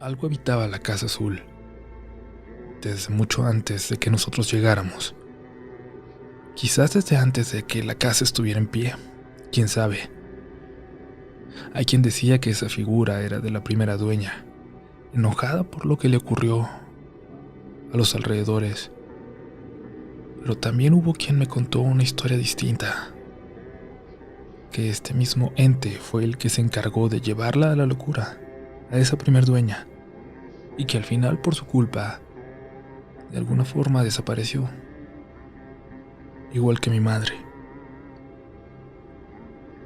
Algo habitaba la casa azul, desde mucho antes de que nosotros llegáramos. Quizás desde antes de que la casa estuviera en pie, quién sabe. Hay quien decía que esa figura era de la primera dueña, enojada por lo que le ocurrió a los alrededores. Pero también hubo quien me contó una historia distinta, que este mismo ente fue el que se encargó de llevarla a la locura, a esa primer dueña, y que al final por su culpa, de alguna forma desapareció, igual que mi madre.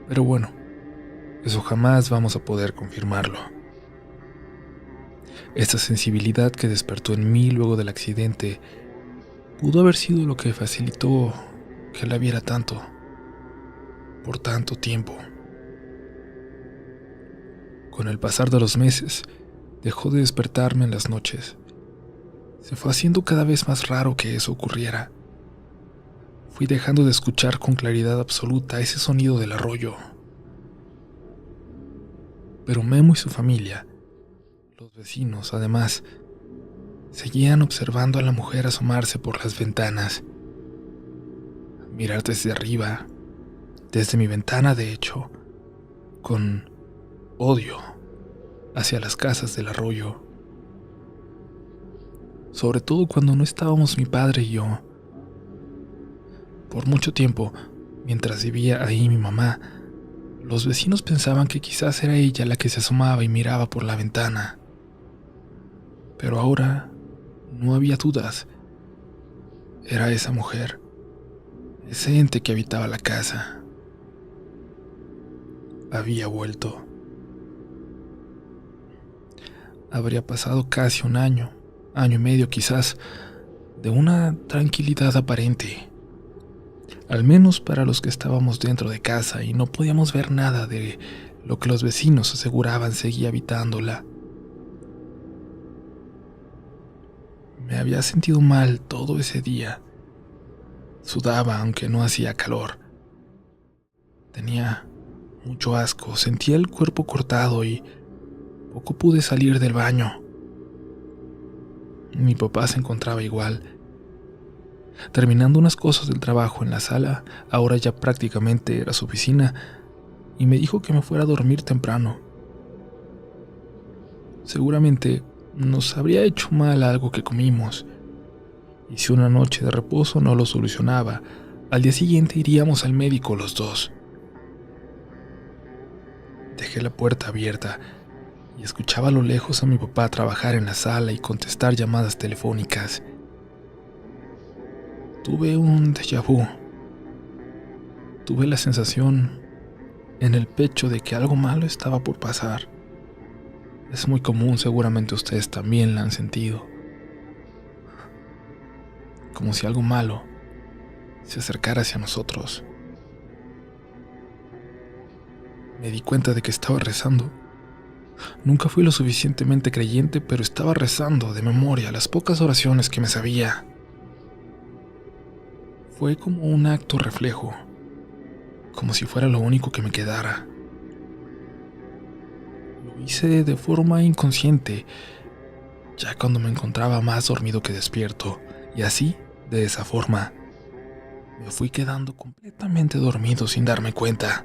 Pero bueno, eso jamás vamos a poder confirmarlo. Esta sensibilidad que despertó en mí luego del accidente pudo haber sido lo que facilitó que la viera tanto, por tanto tiempo. Con el pasar de los meses, dejó de despertarme en las noches. Se fue haciendo cada vez más raro que eso ocurriera. Fui dejando de escuchar con claridad absoluta ese sonido del arroyo. Pero Memo y su familia, los vecinos, además, seguían observando a la mujer asomarse por las ventanas. Mirar desde arriba, desde mi ventana de hecho, con odio hacia las casas del arroyo. Sobre todo cuando no estábamos mi padre y yo. Por mucho tiempo, mientras vivía ahí mi mamá, los vecinos pensaban que quizás era ella la que se asomaba y miraba por la ventana. Pero ahora no había dudas. Era esa mujer, ese ente que habitaba la casa. Había vuelto. Habría pasado casi un año, año y medio quizás, de una tranquilidad aparente. Al menos para los que estábamos dentro de casa y no podíamos ver nada de lo que los vecinos aseguraban seguía habitándola. Me había sentido mal todo ese día. Sudaba aunque no hacía calor. Tenía mucho asco, sentía el cuerpo cortado y poco pude salir del baño. Mi papá se encontraba igual. Terminando unas cosas del trabajo en la sala, ahora ya prácticamente era su oficina, y me dijo que me fuera a dormir temprano. Seguramente nos habría hecho mal algo que comimos, y si una noche de reposo no lo solucionaba, al día siguiente iríamos al médico los dos. Dejé la puerta abierta y escuchaba a lo lejos a mi papá trabajar en la sala y contestar llamadas telefónicas. Tuve un déjà vu. Tuve la sensación en el pecho de que algo malo estaba por pasar. Es muy común, seguramente ustedes también la han sentido. Como si algo malo se acercara hacia nosotros. Me di cuenta de que estaba rezando. Nunca fui lo suficientemente creyente, pero estaba rezando de memoria las pocas oraciones que me sabía. Fue como un acto reflejo, como si fuera lo único que me quedara. Lo hice de forma inconsciente, ya cuando me encontraba más dormido que despierto, y así, de esa forma, me fui quedando completamente dormido sin darme cuenta.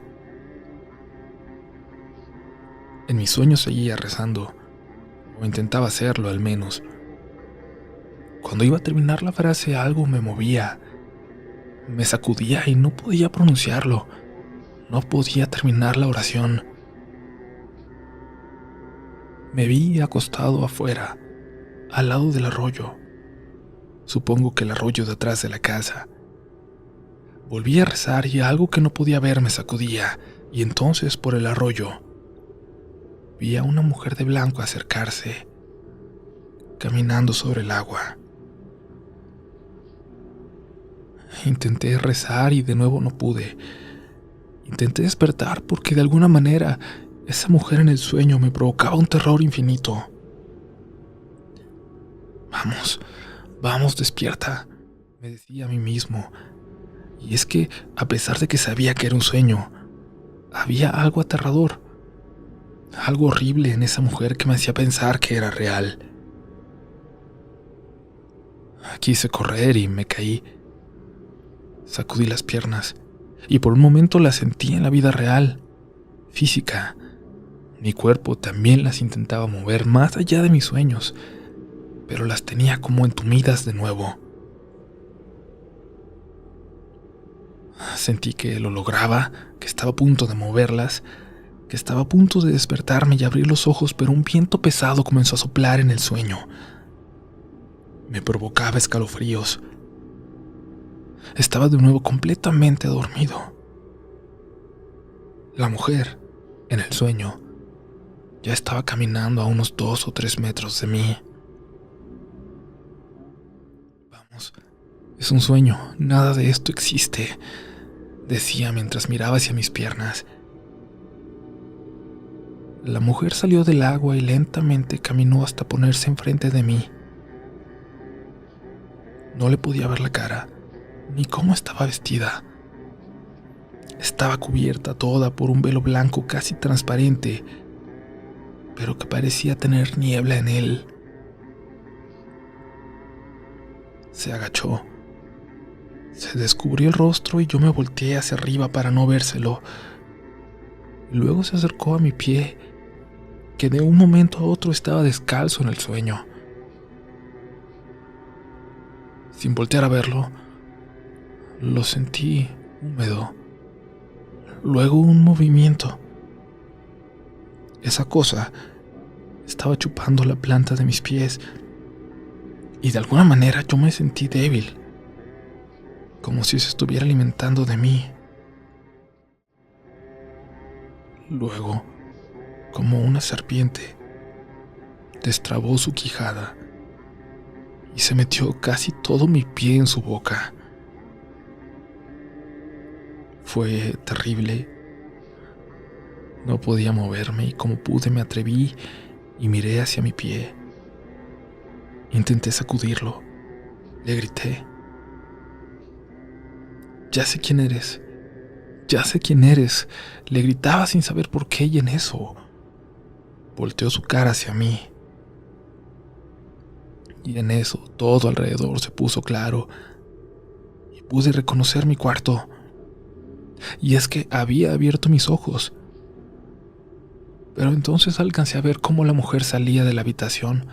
En mis sueños seguía rezando, o intentaba hacerlo al menos. Cuando iba a terminar la frase algo me movía, me sacudía y no podía pronunciarlo. No podía terminar la oración. Me vi acostado afuera, al lado del arroyo. Supongo que el arroyo de atrás de la casa. Volví a rezar y algo que no podía ver me sacudía, y entonces por el arroyo vi a una mujer de blanco acercarse, caminando sobre el agua. Intenté rezar y de nuevo no pude. Intenté despertar porque de alguna manera esa mujer en el sueño me provocaba un terror infinito. Vamos, vamos, despierta, me decía a mí mismo. Y es que, a pesar de que sabía que era un sueño, había algo aterrador. Algo horrible en esa mujer que me hacía pensar que era real. Quise correr y me caí. Sacudí las piernas y por un momento las sentí en la vida real, física. Mi cuerpo también las intentaba mover más allá de mis sueños, pero las tenía como entumidas de nuevo. Sentí que lo lograba, que estaba a punto de moverlas, que estaba a punto de despertarme y abrir los ojos, pero un viento pesado comenzó a soplar en el sueño. Me provocaba escalofríos. Estaba de nuevo completamente dormido. La mujer, en el sueño, ya estaba caminando a unos 2 o 3 metros de mí. Vamos, es un sueño, nada de esto existe, decía mientras miraba hacia mis piernas. La mujer salió del agua y lentamente caminó hasta ponerse enfrente de mí. No le podía ver la cara, ni cómo estaba vestida. Estaba cubierta toda por un velo blanco casi transparente, pero que parecía tener niebla en él. Se agachó. Se descubrió el rostro y yo me volteé hacia arriba para no vérselo. Luego se acercó a mi pie, que de un momento a otro estaba descalzo en el sueño. Sin voltear a verlo, lo sentí húmedo. Luego un movimiento. Esa cosa estaba chupando la planta de mis pies y de alguna manera yo me sentí débil, como si se estuviera alimentando de mí. Luego, como una serpiente, destrabó su quijada y se metió casi todo mi pie en su boca. Fue terrible. No podía moverme y como pude me atreví y miré hacia mi pie. Intenté sacudirlo. Le grité: «Ya sé quién eres. Ya sé quién eres», le gritaba sin saber por qué, y en eso volteó su cara hacia mí. Y en eso todo alrededor se puso claro y pude reconocer mi cuarto. Y es que había abierto mis ojos. Pero entonces alcancé a ver cómo la mujer salía de la habitación,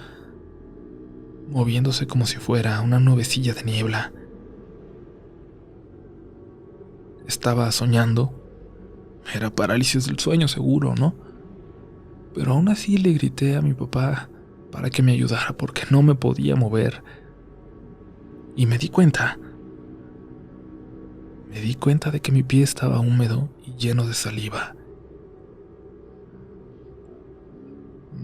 moviéndose como si fuera una nubecilla de niebla. Estaba soñando. Era parálisis del sueño seguro, ¿no? Pero aún así le grité a mi papá para que me ayudara porque no me podía mover. Y me di cuenta de que mi pie estaba húmedo y lleno de saliva.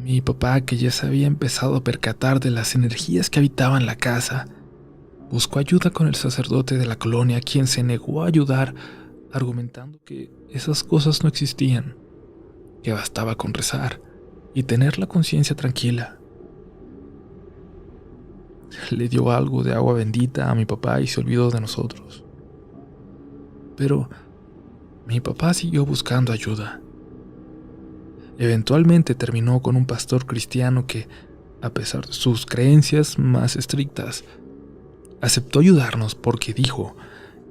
Mi papá, que ya se había empezado a percatar de las energías que habitaban la casa, buscó ayuda con el sacerdote de la colonia, quien se negó a ayudar, argumentando que esas cosas no existían, que bastaba con rezar y tener la conciencia tranquila. Le dio algo de agua bendita a mi papá y se olvidó de nosotros. Pero mi papá siguió buscando ayuda. Eventualmente terminó con un pastor cristiano que, a pesar de sus creencias más estrictas, aceptó ayudarnos porque dijo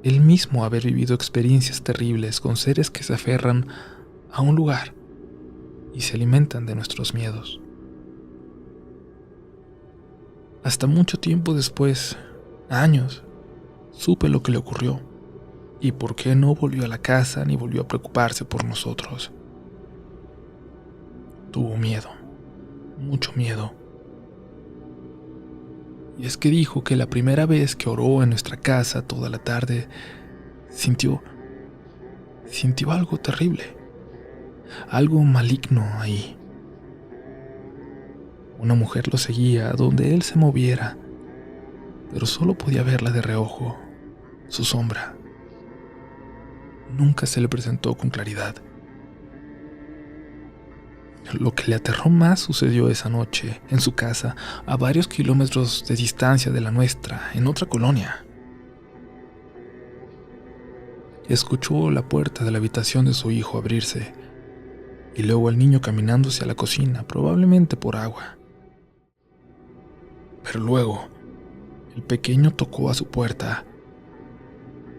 él mismo haber vivido experiencias terribles con seres que se aferran a un lugar y se alimentan de nuestros miedos. Hasta mucho tiempo después, años, supe lo que le ocurrió y por qué no volvió a la casa ni volvió a preocuparse por nosotros. Tuvo miedo, mucho miedo. Y es que dijo que la primera vez que oró en nuestra casa toda la tarde, sintió algo terrible, algo maligno ahí. Una mujer lo seguía a donde él se moviera, pero solo podía verla de reojo, su sombra. Nunca se le presentó con claridad. Lo que le aterró más sucedió esa noche, en su casa, a varios kilómetros de distancia de la nuestra, en otra colonia. Escuchó la puerta de la habitación de su hijo abrirse, y luego al niño caminando hacia la cocina, probablemente por agua. Pero luego, el pequeño tocó a su puerta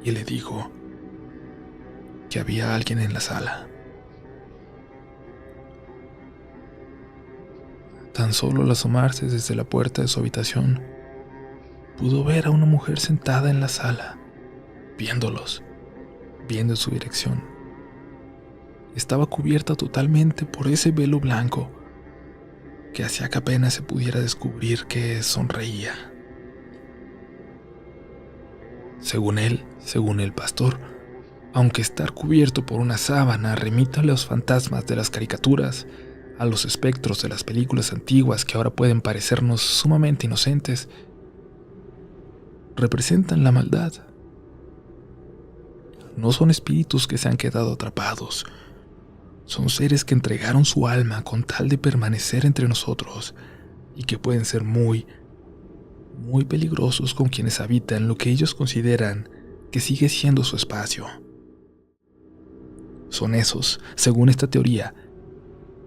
y le dijo que había alguien en la sala. Tan solo al asomarse desde la puerta de su habitación, pudo ver a una mujer sentada en la sala, viéndolos, viendo en su dirección. Estaba cubierta totalmente por ese velo blanco que hacía que apenas se pudiera descubrir que sonreía. Según el pastor, aunque estar cubierto por una sábana remite a los fantasmas de las caricaturas, a los espectros de las películas antiguas que ahora pueden parecernos sumamente inocentes, representan la maldad. No son espíritus que se han quedado atrapados, son seres que entregaron su alma con tal de permanecer entre nosotros y que pueden ser muy, muy peligrosos con quienes habitan lo que ellos consideran que sigue siendo su espacio. Son esos, según esta teoría,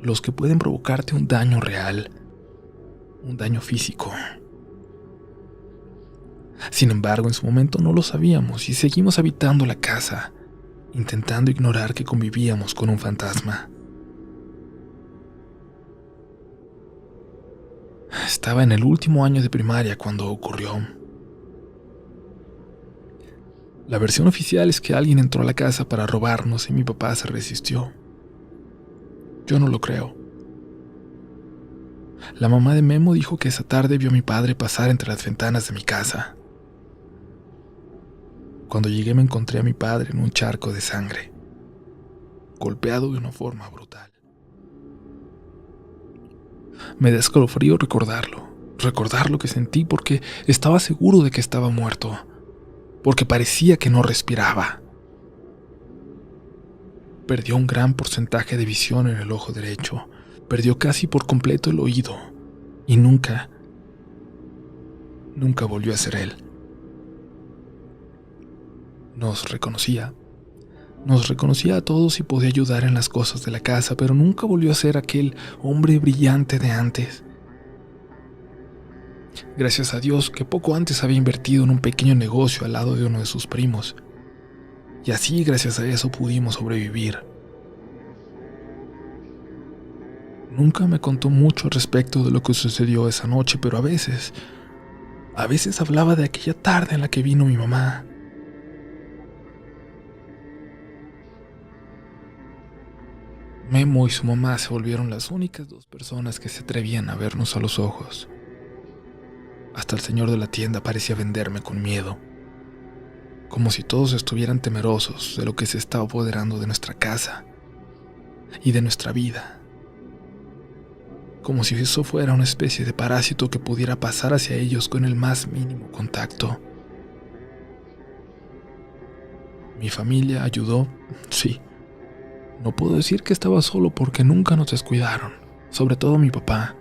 los que pueden provocarte un daño real, un daño físico. Sin embargo, en su momento no lo sabíamos y seguimos habitando la casa, intentando ignorar que convivíamos con un fantasma. Estaba en el último año de primaria cuando ocurrió. La versión oficial es que alguien entró a la casa para robarnos y mi papá se resistió. Yo no lo creo. La mamá de Memo dijo que esa tarde vio a mi padre pasar entre las ventanas de mi casa. Cuando llegué me encontré a mi padre en un charco de sangre, golpeado de una forma brutal. Me da escalofrío recordar lo que sentí porque estaba seguro de que estaba muerto, porque parecía que no respiraba. Perdió un gran porcentaje de visión en el ojo derecho, perdió casi por completo el oído y nunca volvió a ser él. Nos reconocía a todos y podía ayudar en las cosas de la casa, pero nunca volvió a ser aquel hombre brillante de antes. Gracias a Dios que poco antes había invertido en un pequeño negocio al lado de uno de sus primos, y así gracias a eso pudimos sobrevivir. Nunca me contó mucho respecto de lo que sucedió esa noche, pero a veces hablaba de aquella tarde en la que vino mi mamá. Memo y su mamá se volvieron las únicas dos personas que se atrevían a vernos a los ojos. Hasta el señor de la tienda parecía venderme con miedo, como si todos estuvieran temerosos de lo que se estaba apoderando de nuestra casa y de nuestra vida, como si eso fuera una especie de parásito que pudiera pasar hacia ellos con el más mínimo contacto. Mi familia ayudó, sí. No puedo decir que estaba solo porque nunca nos descuidaron, sobre todo mi papá.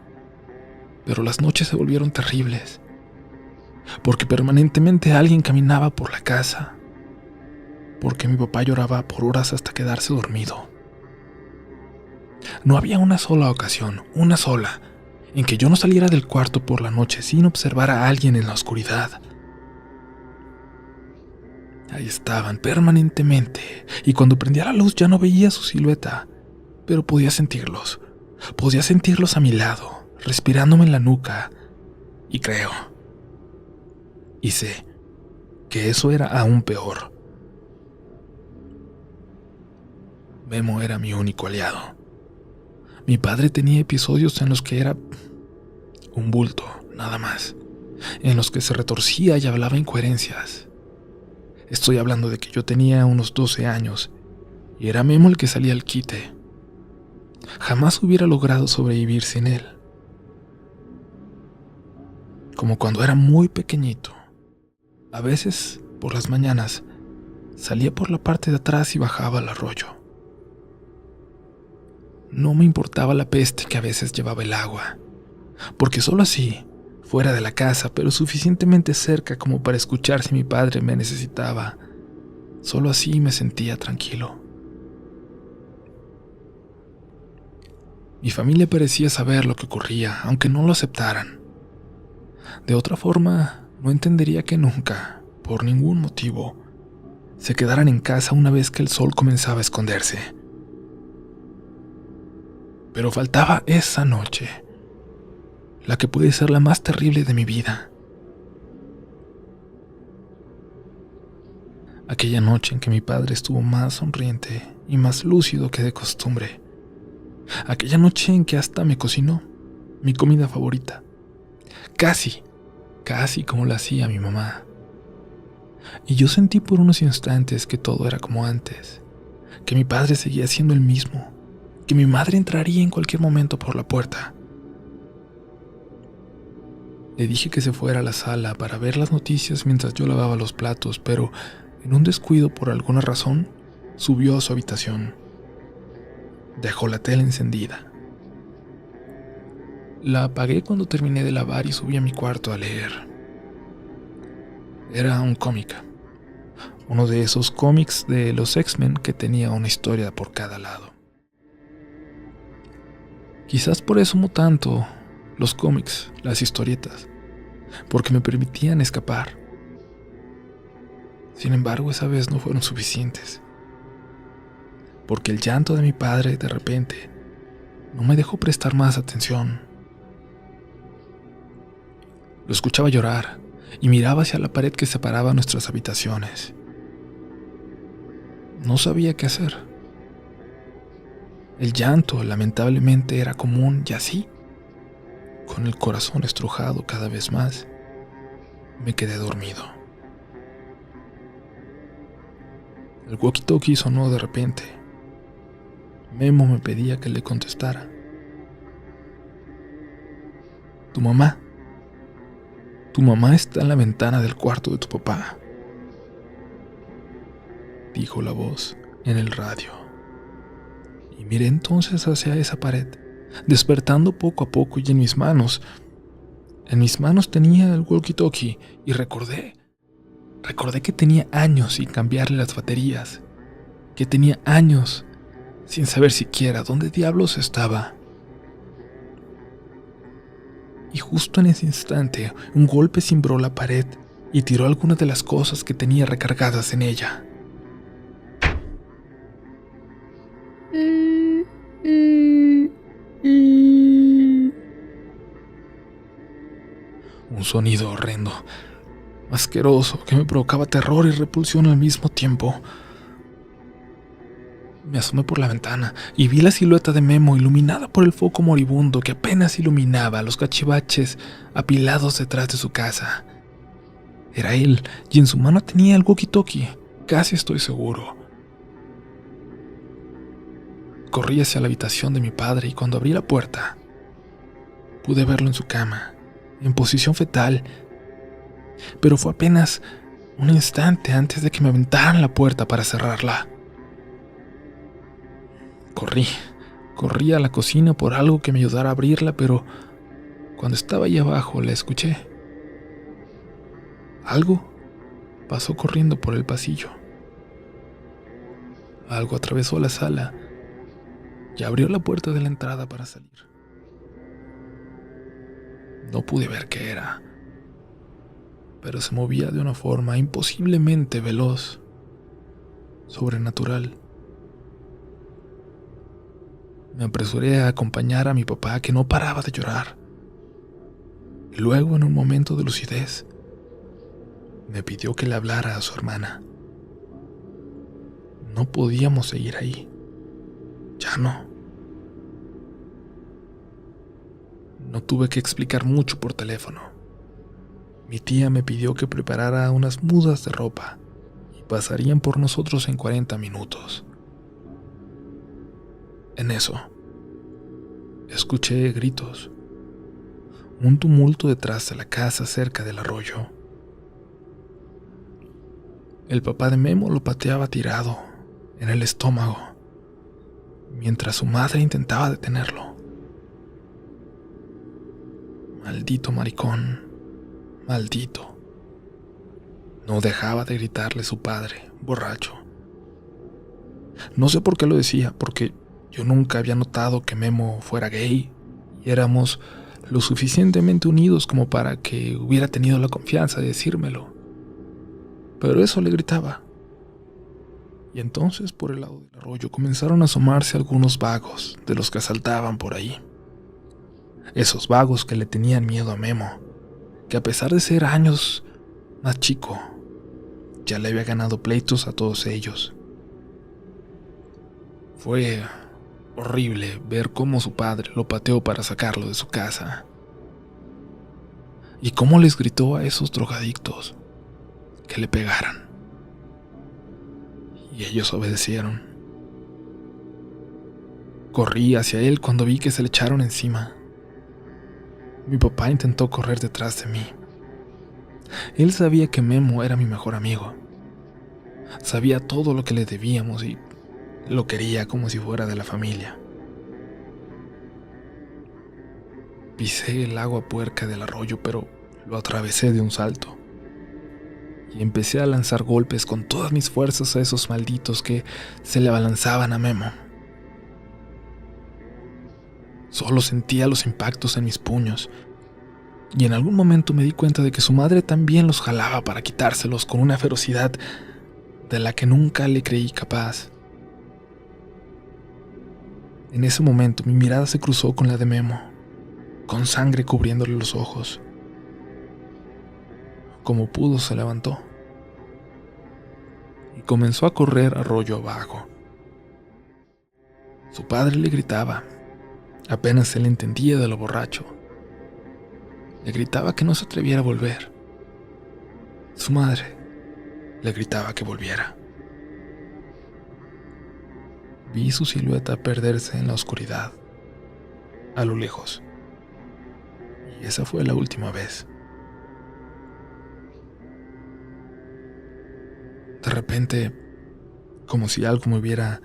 Pero las noches se volvieron terribles, porque permanentemente alguien caminaba por la casa, porque mi papá lloraba por horas hasta quedarse dormido. No había una sola ocasión, en que yo no saliera del cuarto por la noche sin observar a alguien en la oscuridad. Ahí estaban permanentemente, y cuando prendía la luz ya no veía su silueta, pero podía sentirlos a mi lado, respirándome en la nuca, y creo, y sé, que eso era aún peor. Memo era mi único aliado. Mi padre tenía episodios en los que era un bulto, nada más, en los que se retorcía y hablaba incoherencias. Estoy hablando de que yo tenía unos 12 años y era Memo el que salía al quite. Jamás hubiera logrado sobrevivir sin él. Como cuando era muy pequeñito. A veces, por las mañanas, salía por la parte de atrás y bajaba al arroyo. No me importaba la peste que a veces llevaba el agua, porque solo así, fuera de la casa, pero suficientemente cerca como para escuchar si mi padre me necesitaba, solo así me sentía tranquilo. Mi familia parecía saber lo que ocurría, aunque no lo aceptaran. De otra forma, no entendería que nunca, por ningún motivo, se quedaran en casa una vez que el sol comenzaba a esconderse. Pero faltaba esa noche, la que puede ser la más terrible de mi vida. Aquella noche en que mi padre estuvo más sonriente y más lúcido que de costumbre. Aquella noche en que hasta me cocinó mi comida favorita. Casi como la hacía mi mamá. Y yo sentí por unos instantes que todo era como antes, que mi padre seguía siendo el mismo, que mi madre entraría en cualquier momento por la puerta. Le dije que se fuera a la sala para ver las noticias mientras yo lavaba los platos, pero en un descuido por alguna razón, subió a su habitación. Dejó la tele encendida. La apagué cuando terminé de lavar y subí a mi cuarto a leer. Era un cómic. Uno de esos cómics de los X-Men que tenía una historia por cada lado. Quizás por eso amo tanto los cómics, las historietas, porque me permitían escapar. Sin embargo, esa vez no fueron suficientes, porque el llanto de mi padre de repente no me dejó prestar más atención. Lo escuchaba llorar y miraba hacia la pared que separaba nuestras habitaciones. No sabía qué hacer. El llanto, lamentablemente, era común y así, con el corazón estrujado cada vez más, me quedé dormido. El walkie-talkie sonó de repente. Memo me pedía que le contestara. Tu mamá está en la ventana del cuarto de tu papá, dijo la voz en el radio. Y miré entonces hacia esa pared, despertando poco a poco, y en mis manos tenía el walkie-talkie y recordé que tenía años sin cambiarle las baterías, que tenía años sin saber siquiera dónde diablos estaba. Y justo en ese instante, un golpe cimbró la pared y tiró algunas de las cosas que tenía recargadas en ella. Un sonido horrendo, asqueroso, que me provocaba terror y repulsión al mismo tiempo. Me asomé por la ventana y vi la silueta de Memo iluminada por el foco moribundo que apenas iluminaba los cachivaches apilados detrás de su casa. Era él, y en su mano tenía el walkie-talkie, casi estoy seguro. Corrí hacia la habitación de mi padre y cuando abrí la puerta, pude verlo en su cama, en posición fetal, pero fue apenas un instante antes de que me aventaran la puerta para cerrarla. Corrí a la cocina por algo que me ayudara a abrirla, pero cuando estaba ahí abajo la escuché. Algo pasó corriendo por el pasillo. Algo atravesó la sala y abrió la puerta de la entrada para salir. No pude ver qué era, pero se movía de una forma imposiblemente veloz, sobrenatural. Me apresuré a acompañar a mi papá, que no paraba de llorar. Y luego, en un momento de lucidez, me pidió que le hablara a su hermana. No podíamos seguir ahí. Ya no. No tuve que explicar mucho por teléfono. Mi tía me pidió que preparara unas mudas de ropa y pasarían por nosotros en 40 minutos. En eso, escuché gritos, un tumulto detrás de la casa cerca del arroyo. El papá de Memo lo pateaba tirado en el estómago, mientras su madre intentaba detenerlo. Maldito maricón, maldito. No dejaba de gritarle su padre, borracho. No sé por qué lo decía, porque Yo nunca había notado que Memo fuera gay y éramos lo suficientemente unidos como para que hubiera tenido la confianza de decírmelo. Pero eso le gritaba. Y entonces por el lado del arroyo comenzaron a asomarse algunos vagos de los que asaltaban por ahí. Esos vagos que le tenían miedo a Memo, que a pesar de ser años más chico, ya le había ganado pleitos a todos ellos. Fue horrible ver cómo su padre lo pateó para sacarlo de su casa. Y cómo les gritó a esos drogadictos que le pegaran. Y ellos obedecieron. Corrí hacia él cuando vi que se le echaron encima. Mi papá intentó correr detrás de mí. Él sabía que Memo era mi mejor amigo. Sabía todo lo que le debíamos y lo quería como si fuera de la familia. Pisé el agua puerca del arroyo, pero lo atravesé de un salto. Y empecé a lanzar golpes con todas mis fuerzas a esos malditos que se le abalanzaban a Memo. Solo sentía los impactos en mis puños, y en algún momento me di cuenta de que su madre también los jalaba para quitárselos con una ferocidad de la que nunca le creí capaz. En ese momento mi mirada se cruzó con la de Memo, con sangre cubriéndole los ojos. Como pudo se levantó y comenzó a correr arroyo abajo. Su padre le gritaba, apenas se le entendía de lo borracho. Le gritaba que no se atreviera a volver. Su madre le gritaba que volviera. Vi su silueta perderse en la oscuridad, a lo lejos. Y esa fue la última vez. De repente, como si algo me hubiera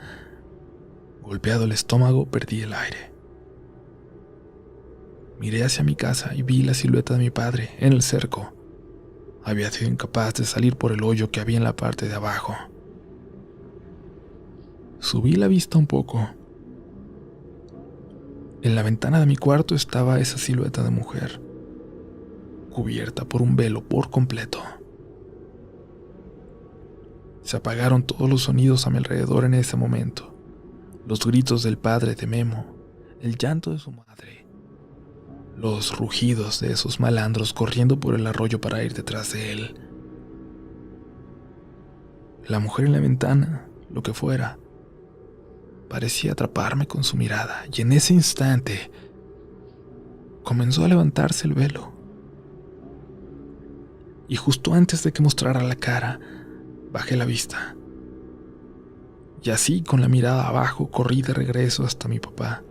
golpeado el estómago, perdí el aire. Miré hacia mi casa y vi la silueta de mi padre en el cerco. Había sido incapaz de salir por el hoyo que había en la parte de abajo. Subí la vista un poco. En la ventana de mi cuarto estaba esa silueta de mujer, cubierta por un velo por completo. Se apagaron todos los sonidos a mi alrededor en ese momento. Los gritos del padre de Memo, el llanto de su madre, los rugidos de esos malandros corriendo por el arroyo para ir detrás de él. La mujer en la ventana, lo que fuera, parecía atraparme con su mirada, y en ese instante comenzó a levantarse el velo. Y justo antes de que mostrara la cara, bajé la vista. Y así, con la mirada abajo, corrí de regreso hasta mi papá.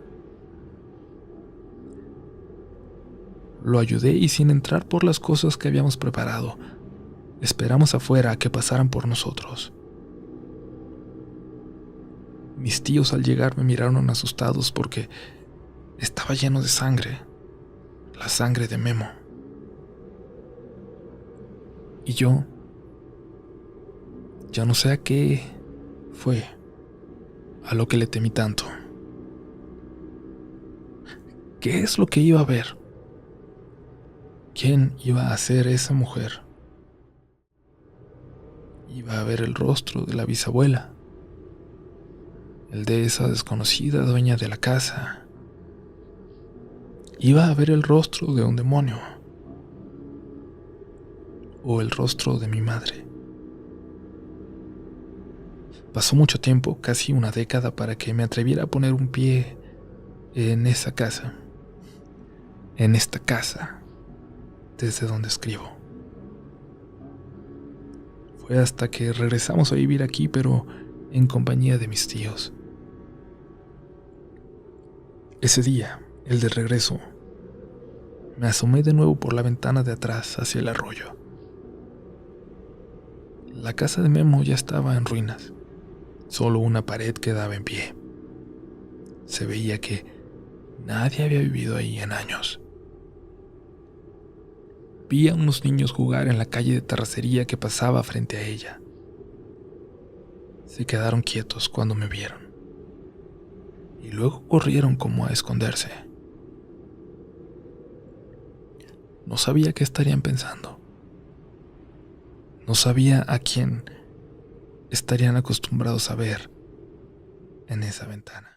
Lo ayudé y, sin entrar por las cosas que habíamos preparado, esperamos afuera a que pasaran por nosotros. Mis tíos al llegar me miraron asustados porque estaba lleno de sangre, la sangre de Memo. Y yo ya no sé a qué fue a lo que le temí tanto. ¿Qué es lo que iba a ver? ¿Quién iba a ser esa mujer? Iba a ver el rostro de la bisabuela, el de esa desconocida dueña de la casa. Iba a ver el rostro de un demonio, o el rostro de mi madre. Pasó mucho tiempo, casi una década, para que me atreviera a poner un pie en esa casa, en esta casa, desde donde escribo. Fue hasta que regresamos a vivir aquí, pero en compañía de mis tíos. Ese día, el de regreso, me asomé de nuevo por la ventana de atrás hacia el arroyo. La casa de Memo ya estaba en ruinas. Solo una pared quedaba en pie. Se veía que nadie había vivido ahí en años. Vi a unos niños jugar en la calle de terracería que pasaba frente a ella. Se quedaron quietos cuando me vieron. y luego corrieron como a esconderse. No sabía qué estarían pensando. No sabía a quién estarían acostumbrados a ver en esa ventana.